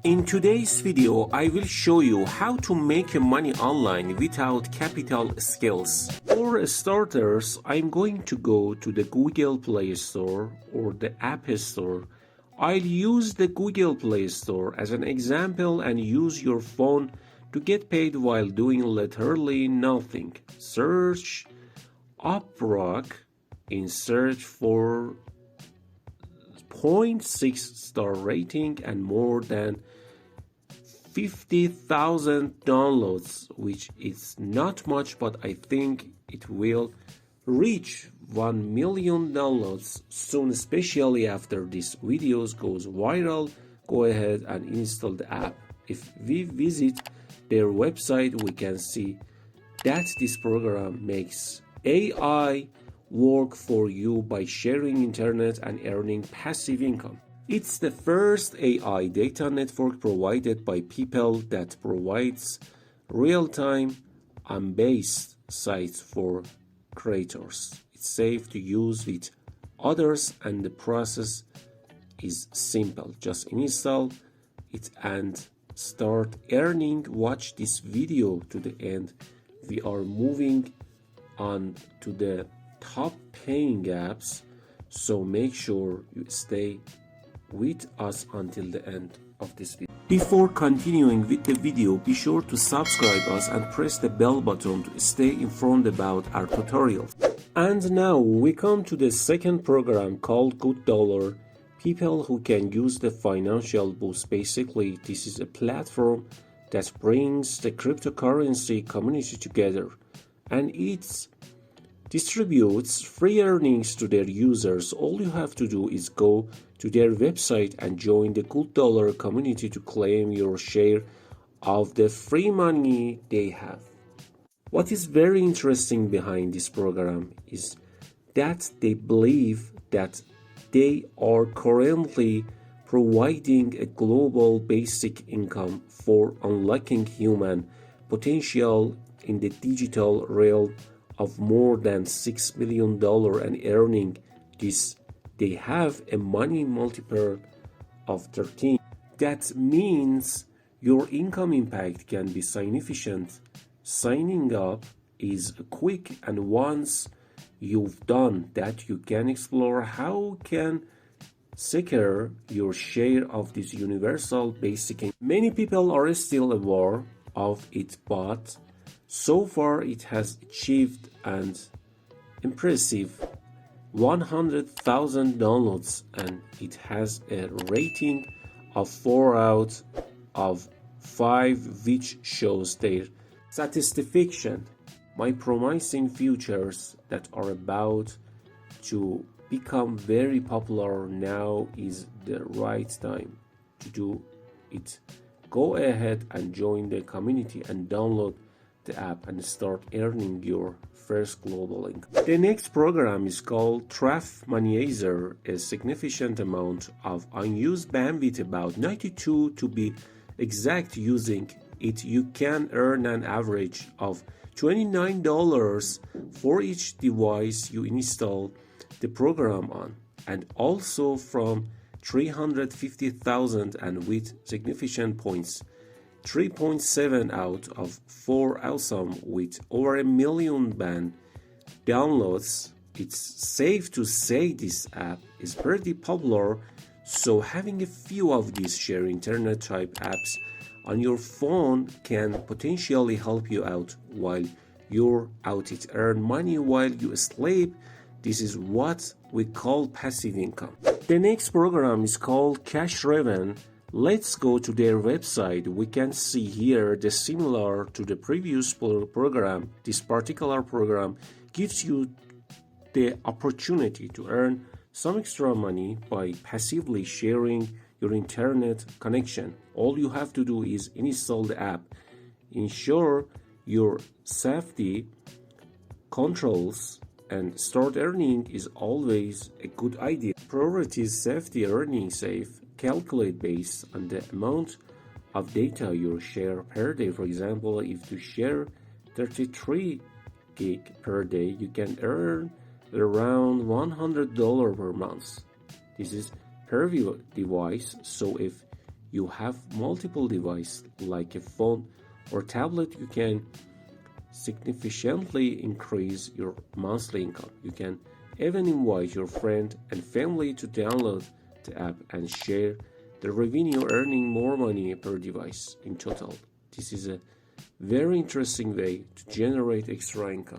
In today's video, I will show you how to make money online without capital skills. For starters, I'm going to go to the Google Play Store or the App Store. I'll use the Google Play Store as an example and use your phone to get paid while doing literally nothing. Search Upwork in search for 0.6 star rating and more than 50,000 downloads, which is not much, but I think it will reach 1 million downloads soon, especially after this video goes viral. Go ahead and install the app. If we visit their website, we can see that this program makes AI work for you by sharing internet and earning passive income. It's the first AI data network provided by people that provides real-time and based sites for creators. It's safe to use with others and the process is simple. Just install it and start earning. Watch this video to the end. We are moving on to the top paying apps, so make sure you stay with us until the end of this video. Before continuing with the video, be sure to subscribe us and press the bell button to stay informed about our tutorials. And now we come to the second program called Good Dollar. People who can use the financial boost. Basically, this is a platform that brings the cryptocurrency community together, and it distributes free earnings to their users. All you have to do is go to their website and join the Good Dollar community to claim your share of the free money they have. What is very interesting behind this program is that they believe that they are currently providing a global basic income for unlocking human potential in the digital realm of more than $6 million and earning this. They have a money multiple of 13. That means your income impact can be significant. Signing up is quick, and once you've done that, you can explore how can secure your share of this universal basic income. Many people are still aware of it, but so far it has achieved an impressive 100,000 downloads, and it has a rating of 4 out of 5, which shows their satisfaction. My promising futures that are about to become very popular, now is the right time to do it. Go ahead and join the community and download the app and start earning your first global income. The next program is called Trafmanizer. A significant amount of unused bandwidth, about 92 to be exact. Using it, you can earn an average of $29 for each device you install the program on, and also from 350,000, and with significant points 3.7 out of 4. Awesome, with over 1 million band downloads. It's safe to say this app is pretty popular, so having a few of these share internet type apps on your phone can potentially help you out while you're out. It earn money while you sleep. This is what we call passive income. The next program is called Cash Raven. Let's go to their website. We can see here the similar to the previous program. This particular program gives you the opportunity to earn some extra money by passively sharing your internet connection. All you have to do is install the app. Ensure your safety controls and start earning is always a good idea. Priorities safety, earning safe. Calculate based on the amount of data you share per day. For example, if you share 33 gig per day, you can earn around $100 per month. This is per device, so if you have multiple devices like a phone or tablet, you can significantly increase your monthly income. You can even invite your friend and family to download the app and share the revenue, earning more money per device in total. This is a very interesting way to generate extra income.